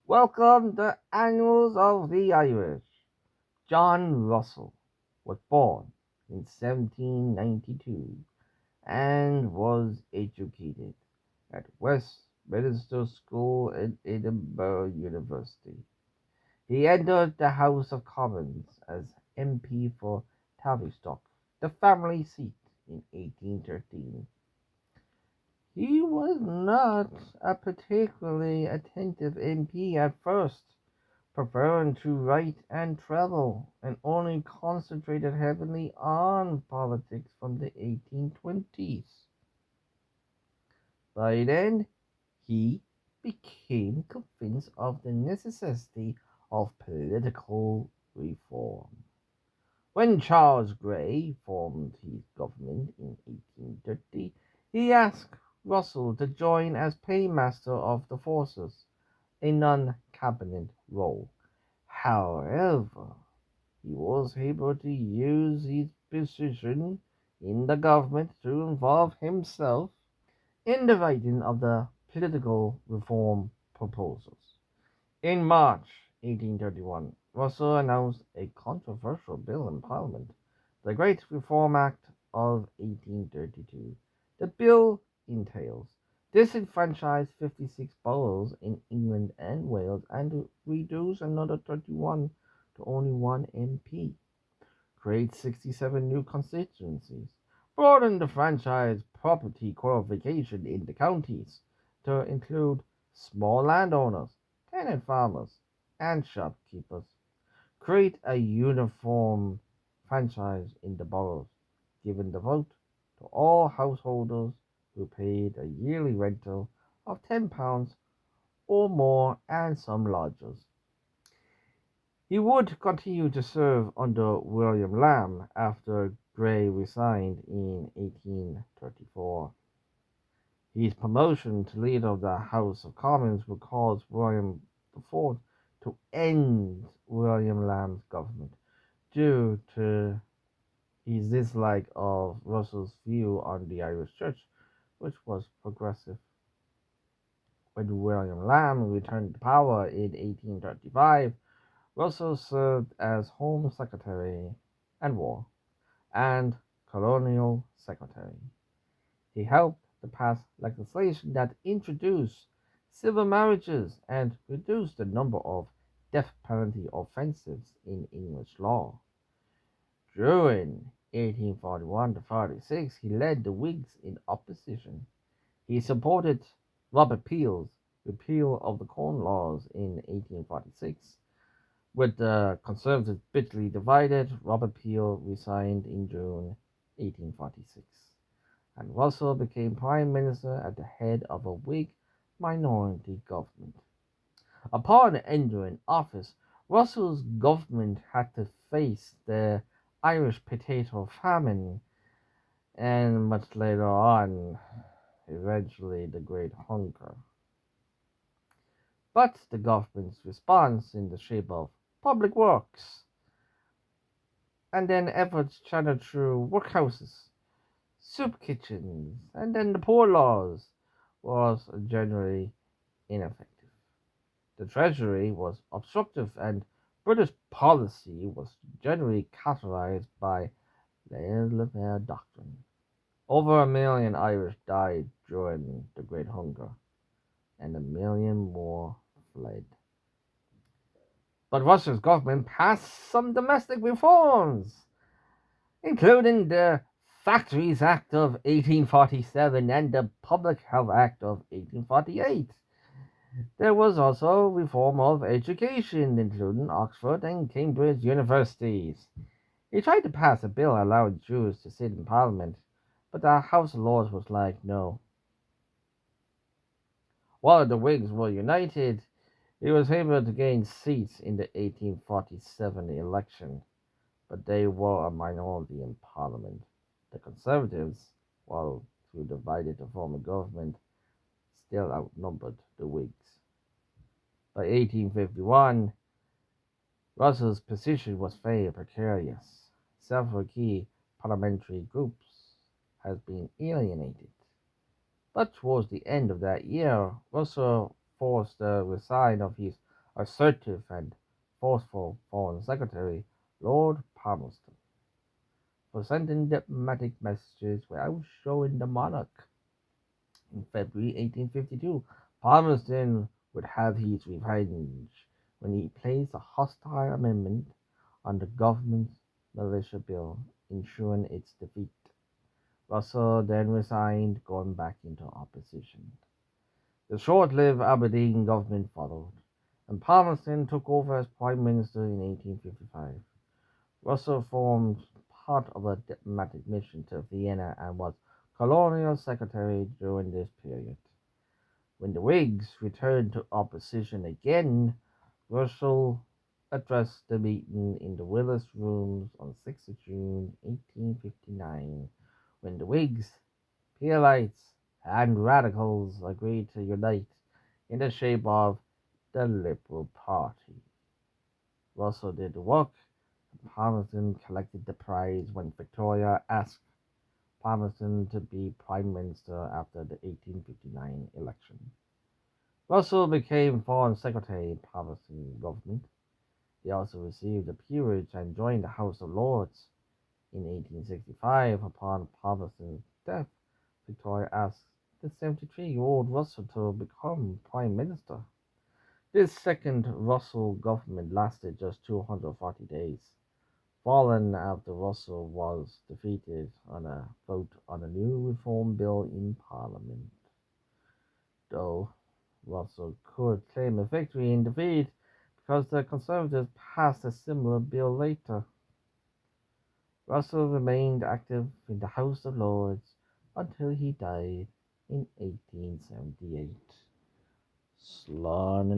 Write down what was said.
Welcome to Annals of the Irish. John Russell was born in 1792 and was educated at Westminster School and Edinburgh University. He entered the House of Commons as MP for Tavistock, the family seat, in 1813. He was not a particularly attentive MP at first, preferring to write and travel, and only concentrated heavily on politics from the 1820s. By then, he became convinced of the necessity of political reform. When Charles Grey formed his government in 1830, he asked Russell to join as paymaster of the forces, a non-cabinet role. However, he was able to use his position in the government to involve himself in the writing of the political reform proposals. In March 1831, Russell announced a controversial bill in Parliament, the Great Reform Act of 1832. The bill entails disenfranchise 56 boroughs in England and Wales and to reduce another 31 to only one MP, create 67 new constituencies, broaden the franchise property qualification in the counties to include small landowners, tenant farmers, and shopkeepers, create a uniform franchise in the boroughs, giving the vote to all householders who paid a yearly rental of £10 or more, and some lodgers. He would continue to serve under William Lamb after Grey resigned in 1834. His promotion to leader of the House of Commons would cause William IV to end William Lamb's government due to his dislike of Russell's view on the Irish Church, which was progressive. When William Lamb returned to power in 1835, Russell served as Home Secretary and War and Colonial Secretary. He helped to pass legislation that introduced civil marriages and reduced the number of death penalty offences in English law. During 1841 to 46, he led the Whigs in opposition. He supported Robert Peel's repeal of the Corn Laws in 1846. With the Conservatives bitterly divided, Robert Peel resigned in June 1846, and Russell became Prime Minister at the head of a Whig minority government. Upon entering office, Russell's government had to face the Irish potato famine and much later on, eventually, the Great Hunger. But the government's response in the shape of public works and then efforts channeled through workhouses, soup kitchens, and then the poor laws was generally ineffective. The treasury was obstructive and British policy was generally characterized by laissez-faire doctrine. Over a million Irish died during the Great Hunger, and a million more fled. But Russell's government passed some domestic reforms, including the Factories Act of 1847 and the Public Health Act of 1848. There was also reform of education, including Oxford and Cambridge universities. He tried to pass a bill allowing Jews to sit in Parliament, but the House of Lords was like, no. While the Whigs were united, he was able to gain seats in the 1847 election, but they were a minority in Parliament. The Conservatives, while too divided to form a government, still outnumbered the Whigs. By 1851, Russell's position was very precarious. Several key parliamentary groups had been alienated. But towards the end of that year, Russell forced the resign of his assertive and forceful Foreign Secretary Lord Palmerston for sending diplomatic messages without showing the monarch. In February 1852, Palmerston would have his revenge when he placed a hostile amendment on the government's militia bill, ensuring its defeat. Russell then resigned, going back into opposition. The short-lived Aberdeen government followed, and Palmerston took over as Prime Minister in 1855. Russell formed part of a diplomatic mission to Vienna and was Colonial Secretary during this period. When the Whigs returned to opposition again, Russell addressed the meeting in the Willis Rooms on 6 June 1859, when the Whigs, Peelites, and Radicals agreed to unite in the shape of the Liberal Party. Russell did the work, and Palmerston collected the prize when Victoria asked Palmerston to be Prime Minister after the 1859 election. Russell became Foreign Secretary in Palmerston's government. He also received a peerage and joined the House of Lords. In 1865, upon Palmerston's death, Victoria asked the 73-year-old Russell to become Prime Minister. This second Russell government lasted just 240 days, falling after Russell was defeated on a vote on a new reform bill in Parliament. Though Russell could claim a victory in defeat because the Conservatives passed a similar bill later. Russell remained active in the House of Lords until he died in 1878. Slán